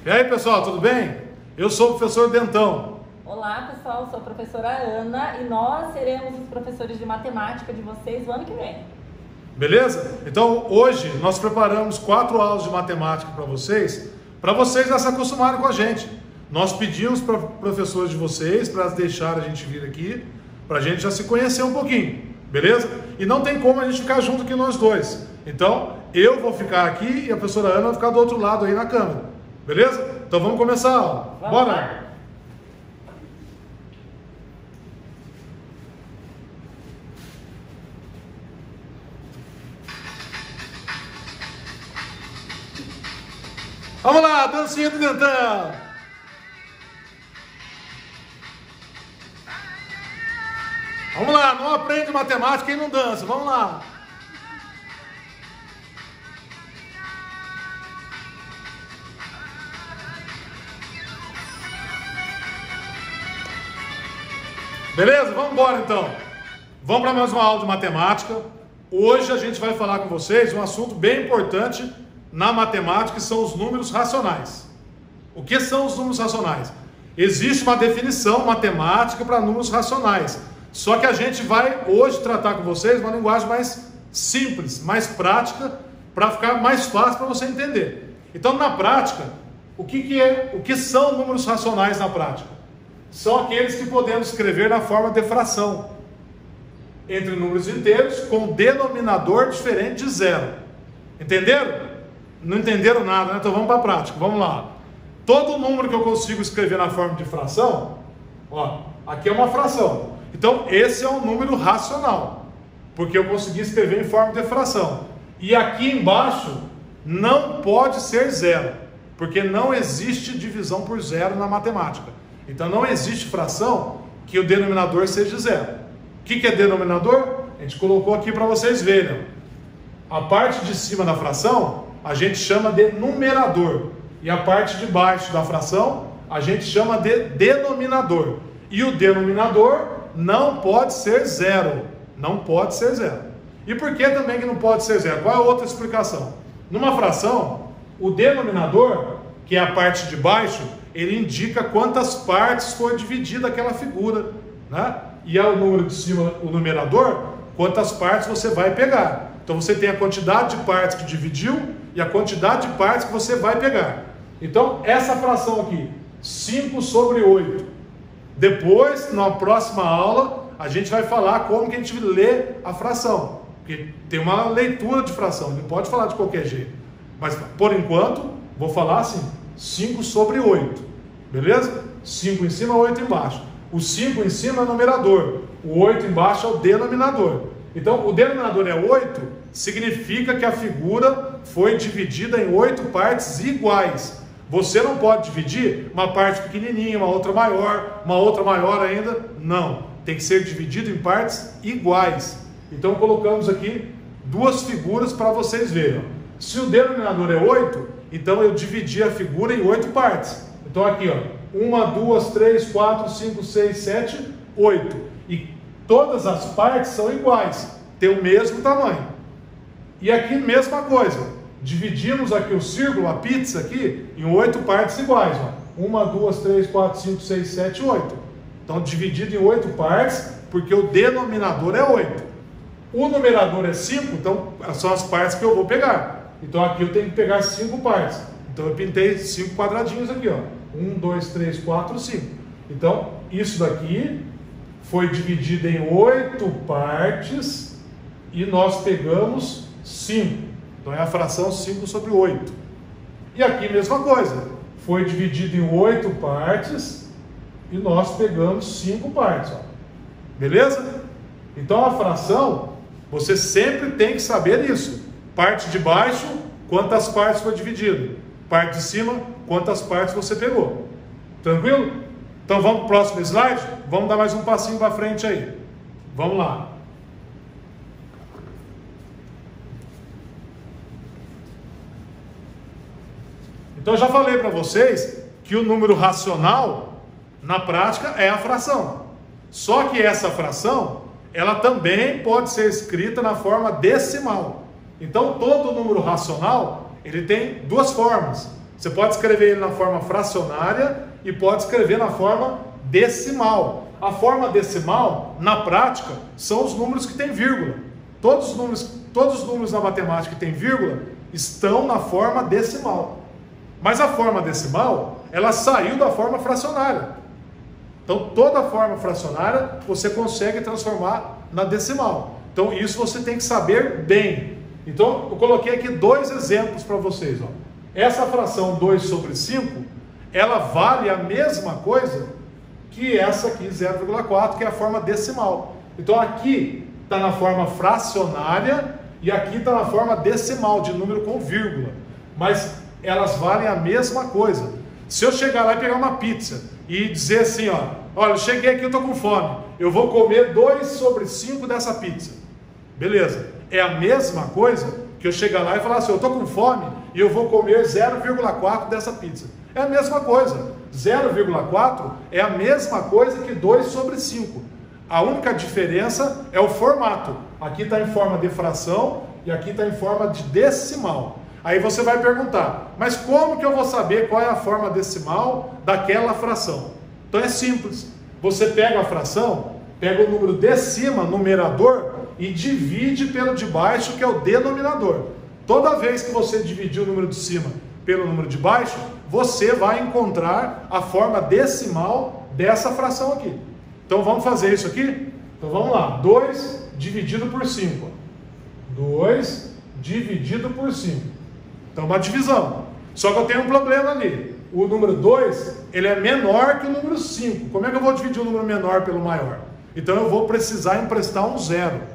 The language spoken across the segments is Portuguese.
E aí, pessoal, tudo bem? Eu sou o professor Dentão. Olá, pessoal, sou a professora Ana e nós seremos os professores de matemática de vocês no ano que vem. Beleza? Então, hoje nós preparamos 4 aulas de matemática para vocês já se acostumarem com a gente. Nós pedimos para professores de vocês para deixarem a gente vir aqui, para a gente já se conhecer um pouquinho, beleza? E não tem como a gente ficar junto aqui nós dois. Então, eu vou ficar aqui e a professora Ana vai ficar do outro lado aí na câmera, beleza? Então vamos começar a aula. Bora! Vamos lá, dancinha do Dentão! Vamos lá, não aprende matemática quem não dança, vamos lá! Beleza? Vamos embora então! Vamos para mais uma aula de matemática. Hoje a gente vai falar com vocês um assunto bem importante na matemática, que são os números racionais. O que são os números racionais? Existe uma definição matemática para números racionais, só que a gente vai hoje tratar com vocês uma linguagem mais simples, mais prática, para ficar mais fácil para você entender. Então, na prática, o que são números racionais na prática? São aqueles que podemos escrever na forma de fração entre números inteiros com denominador diferente de zero. Entenderam? Não entenderam nada, né? Então vamos para a prática, vamos lá. Todo número que eu consigo escrever na forma de fração, ó, aqui é uma fração. Então esse é um número racional, porque eu consegui escrever em forma de fração. E aqui embaixo não pode ser zero, porque não existe divisão por zero na matemática. Então não existe fração que o denominador seja zero. O que é denominador? A gente colocou aqui para vocês verem. A parte de cima da fração a gente chama de numerador, e a parte de baixo da fração a gente chama de denominador. E o denominador não pode ser zero. Não pode ser zero. E por que também que não pode ser zero? Qual é a outra explicação? Numa fração, o denominador, que é a parte de baixo, ele indica quantas partes foi dividida aquela figura, né? E é o número de cima, o numerador, quantas partes você vai pegar. Então você tem a quantidade de partes que dividiu e a quantidade de partes que você vai pegar. Então essa fração aqui, 5 sobre 8. Depois, na próxima aula, a gente vai falar como que a gente lê a fração. Porque tem uma leitura de fração, não pode falar de qualquer jeito. Mas por enquanto, vou falar assim, 5 sobre 8. Beleza? 5 em cima, 8 embaixo. O 5 em cima é o numerador, o 8 embaixo é o denominador. Então, o denominador é 8, significa que a figura foi dividida em 8 partes iguais. Você não pode dividir uma parte pequenininha, uma outra maior ainda. Não, tem que ser dividido em partes iguais. Então, colocamos aqui 2 figuras para vocês verem. Se o denominador é 8, então eu dividi a figura em 8 partes. Então, aqui, ó, 1, 2, 3, 4, 5, 6, 7, 8. E todas as partes são iguais, tem o mesmo tamanho. E aqui, mesma coisa. Dividimos aqui o círculo, a pizza aqui, em 8 partes iguais. Ó. 1, 2, 3, 4, 5, 6, 7, 8. Então, dividido em 8 partes, porque o denominador é 8. O numerador é 5, então são as partes que eu vou pegar. Então, aqui eu tenho que pegar 5 partes. Então, eu pintei 5 quadradinhos aqui, ó. 1, 2, 3, 4, 5. Então, isso daqui foi dividido em 8 partes e nós pegamos 5. Então é a fração 5 sobre 8. E aqui mesma coisa. Foi dividido em 8 partes e nós pegamos 5 partes. Ó. Beleza? Então a fração, você sempre tem que saber isso. Parte de baixo, quantas partes foi dividido. Parte de cima, quantas partes você pegou. Tranquilo? Então vamos para o próximo slide? Vamos dar mais um passinho para frente aí. Vamos lá. Então eu já falei para vocês que o número racional, na prática, é a fração. Só que essa fração, ela também pode ser escrita na forma decimal. Então todo número racional, ele tem duas formas. Você pode escrever ele na forma fracionária e pode escrever na forma decimal. A forma decimal, na prática, são os números que têm vírgula. Todos os números na matemática que têm vírgula estão na forma decimal. Mas a forma decimal, ela saiu da forma fracionária. Então, toda a forma fracionária você consegue transformar na decimal. Então, isso você tem que saber bem. Então, eu coloquei aqui 2 exemplos para vocês. Ó. Essa fração 2 sobre 5, ela vale a mesma coisa que essa aqui, 0,4, que é a forma decimal. Então, aqui está na forma fracionária e aqui está na forma decimal, de número com vírgula. Mas elas valem a mesma coisa. Se eu chegar lá e pegar uma pizza e dizer assim, ó, olha, eu cheguei aqui, eu estou com fome, eu vou comer 2 sobre 5 dessa pizza. Beleza. É a mesma coisa que eu chegar lá e falar assim, eu estou com fome e eu vou comer 0,4 dessa pizza. É a mesma coisa. 0,4 é a mesma coisa que 2 sobre 5. A única diferença é o formato. Aqui está em forma de fração e aqui está em forma de decimal. Aí você vai perguntar, mas como que eu vou saber qual é a forma decimal daquela fração? Então é simples. Você pega a fração, pega o número de cima, numerador, e divide pelo de baixo, que é o denominador. Toda vez que você dividir o número de cima pelo número de baixo, você vai encontrar a forma decimal dessa fração aqui. Então vamos fazer isso aqui? Então vamos lá, 2 dividido por 5. 2 dividido por 5. Então uma divisão. Só que eu tenho um problema ali. O número 2, ele é menor que o número 5. Como é que eu vou dividir o número menor pelo maior? Então eu vou precisar emprestar um zero.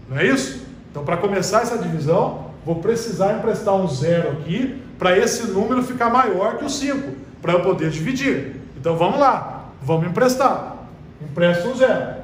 Não é isso? Então para começar essa divisão, vou precisar emprestar um zero aqui para esse número ficar maior que o 5, para eu poder dividir. Então vamos lá, vamos emprestar. Empresta um zero.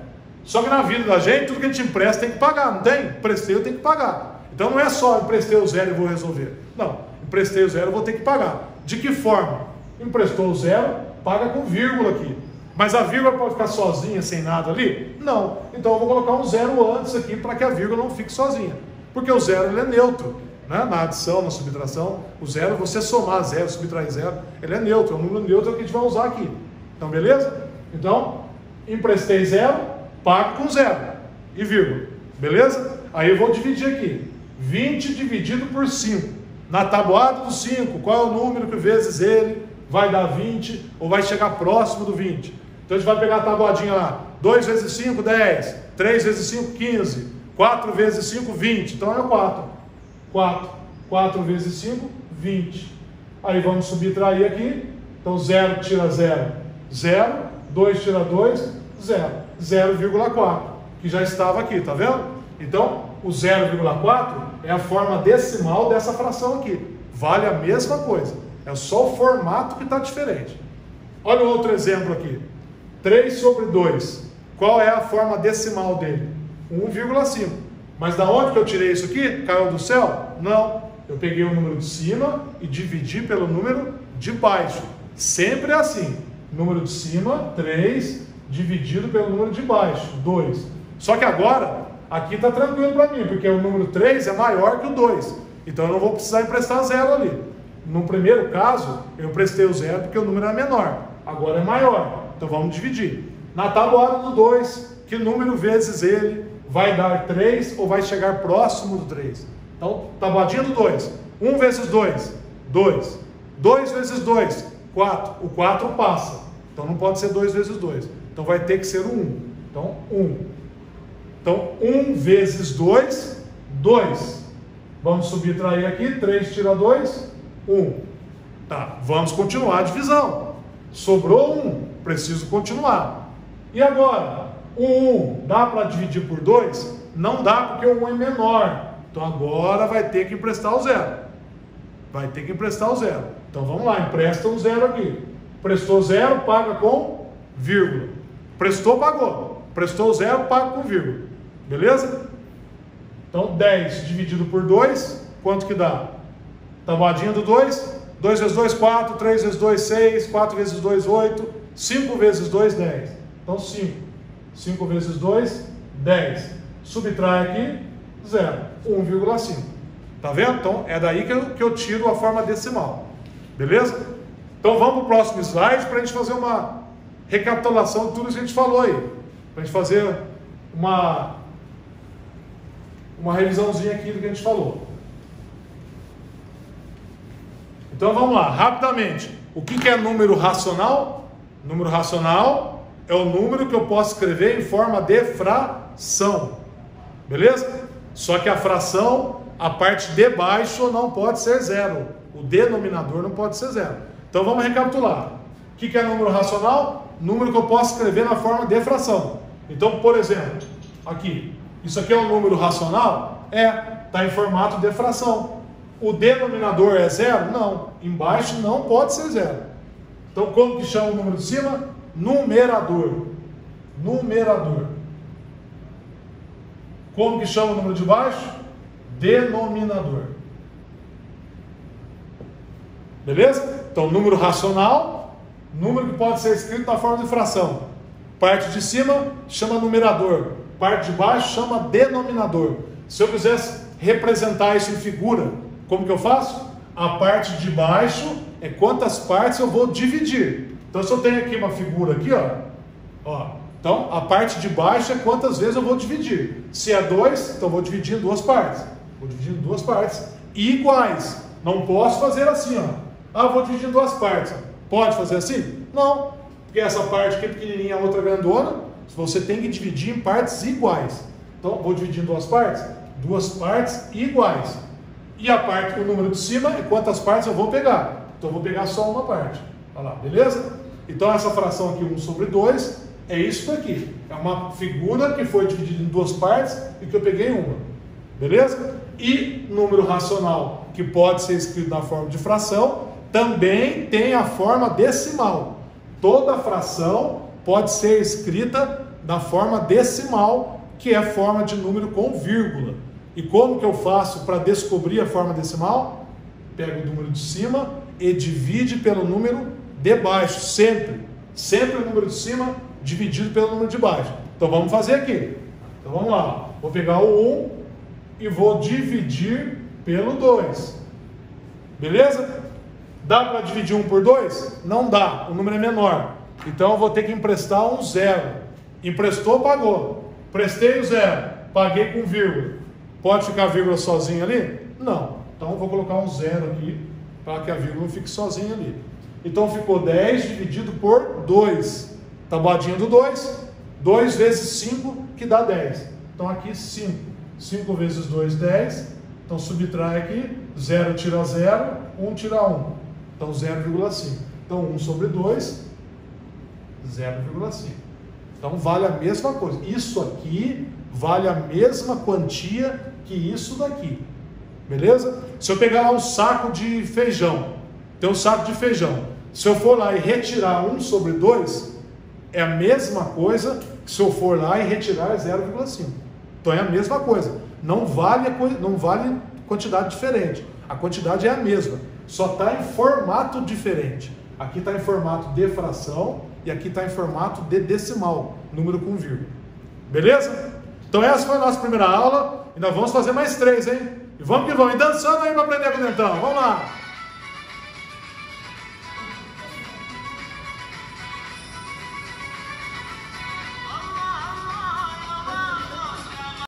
Só que na vida da gente, tudo que a gente empresta tem que pagar, não tem? Emprestei, eu tenho que pagar. Então não é só emprestei o zero e vou resolver. Não, emprestei o zero, eu vou ter que pagar. De que forma? Emprestou o zero, paga com vírgula aqui. Mas a vírgula pode ficar sozinha, sem nada ali? Não. Então eu vou colocar um zero antes aqui para que a vírgula não fique sozinha. Porque o zero ele é neutro. Né? Na adição, na subtração, o zero, você somar zero, subtrair zero, ele é neutro. É um número neutro que a gente vai usar aqui. Então, beleza? Então, emprestei zero, pago com zero. E vírgula. Beleza? Aí eu vou dividir aqui. 20 dividido por 5. Na tabuada do 5, qual é o número que vezes ele vai dar 20 ou vai chegar próximo do 20? Então a gente vai pegar a tabuadinha lá. 2 vezes 5, 10. 3 vezes 5, 15. 4 vezes 5, 20. Então é o 4. 4. 4 vezes 5, 20. Aí vamos subtrair aqui. Então 0 tira 0, 0. 2 tira 2, 0. 0,4. Que já estava aqui, tá vendo? Então o 0,4 é a forma decimal dessa fração aqui. Vale a mesma coisa. É só o formato que está diferente. Olha o outro exemplo aqui. 3 sobre 2. Qual é a forma decimal dele? 1,5. Mas da onde que eu tirei isso aqui? Caiu do céu? Não. Eu peguei o número de cima e dividi pelo número de baixo. Sempre é assim. Número de cima, 3, dividido pelo número de baixo, 2. Só que agora, aqui está tranquilo para mim, porque o número 3 é maior que o 2. Então eu não vou precisar emprestar zero ali. No primeiro caso, eu emprestei o zero porque o número é menor. Agora é maior. Então vamos dividir. Na tabuada do 2, que número vezes ele vai dar 3 ou vai chegar próximo do 3? Então, tabuadinha do 2. 1 vezes 2, 2. 2 vezes 2, 4. O 4 passa. Então não pode ser 2 vezes 2. Então vai ter que ser o 1. Então, 1. Então, 1 vezes 2, 2. Vamos subtrair aqui. 3 tira 2, 1. Tá, vamos continuar a divisão. Sobrou 1. Preciso continuar. E agora? O 1 dá para dividir por 2? Não dá porque o 1 é menor. Então agora vai ter que emprestar o zero. Vai ter que emprestar o zero. Então vamos lá, empresta um zero aqui. Prestou zero, paga com vírgula. Prestou, pagou. Prestou zero, paga com vírgula. Beleza? Então 10 dividido por 2, quanto que dá? Tabuadinha do 2. 2 vezes 2, 4. 3 vezes 2, 6. 4 vezes 2, 8. 5 vezes 2, 10. Então 5. 5 vezes 2, 10. Subtrai aqui, 0. 1,5. Tá vendo? Então é daí que eu tiro a forma decimal. Beleza? Então vamos para o próximo slide para a gente fazer uma recapitulação de tudo que a gente falou aí. Para a gente fazer uma revisãozinha aqui do que a gente falou. Então vamos lá, rapidamente. O que é número racional? Número racional é o número que eu posso escrever em forma de fração. Beleza? Só que a fração, a parte de baixo não pode ser zero. O denominador não pode ser zero. Então vamos recapitular. O que é número racional? Número que eu posso escrever na forma de fração. Então, por exemplo, aqui. Isso aqui é um número racional? Está em formato de fração. O denominador é zero? Não. Embaixo não pode ser zero. Então, como que chama o número de cima? Numerador. Numerador. Como que chama o número de baixo? Denominador. Beleza? Então, número racional, número que pode ser escrito na forma de fração. Parte de cima chama numerador. Parte de baixo chama denominador. Se eu quisesse representar isso em figura, como que eu faço? A parte de baixo é quantas partes eu vou dividir. Então, se eu tenho aqui uma figura aqui, ó, então a parte de baixo é quantas vezes eu vou dividir. Se é 2, então eu vou dividir em duas partes. Vou dividir em duas partes iguais. Não posso fazer assim, ó. Vou dividir em duas partes. Pode fazer assim? Não. Porque essa parte aqui é pequenininha, a outra grandona. Você tem que dividir em partes iguais. Então, vou dividir em duas partes? Duas partes iguais. E a parte, o número de cima é quantas partes eu vou pegar. Então, eu vou pegar só uma parte. Olha lá, beleza? Então, essa fração aqui, 1 sobre 2, é isso daqui. É uma figura que foi dividida em duas partes e que eu peguei uma. Beleza? E número racional, que pode ser escrito na forma de fração, também tem a forma decimal. Toda fração pode ser escrita na forma decimal, que é a forma de número com vírgula. E como que eu faço para descobrir a forma decimal? Pego o número de cima e divide pelo número de baixo, sempre. Sempre o número de cima dividido pelo número de baixo. Então vamos fazer aqui. Então vamos lá. Vou pegar o 1 e vou dividir pelo 2. Beleza? Dá para dividir 1 por 2? Não dá, o número é menor. Então eu vou ter que emprestar um zero. Emprestou, pagou. Prestei o zero, paguei com vírgula. Pode ficar a vírgula sozinha ali? Não. Então eu vou colocar um zero aqui, para que a vírgula fique sozinha ali. Então ficou 10 dividido por 2. Tabuadinha do 2. 2 vezes 5, que dá 10. Então aqui 5. 5 vezes 2, 10. Então subtrai aqui, 0 tira 0, 1 tira 1. Então 0,5. Então 1 sobre 2, 0,5. Então vale a mesma coisa. Isso aqui vale a mesma quantia que isso daqui. Beleza? Se eu pegar lá um saco de feijão, tem um saco de feijão. Se eu for lá e retirar 1 sobre 2, é a mesma coisa que se eu for lá e retirar 0,5. Então é a mesma coisa. Não vale quantidade diferente. A quantidade é a mesma. Só está em formato diferente. Aqui está em formato de fração e aqui está em formato de decimal, número com vírgula. Beleza? Então essa foi a nossa primeira aula e nós vamos fazer mais 3, hein? E vamos que vamos. E dançando aí para aprender com o dentão. Vamos lá!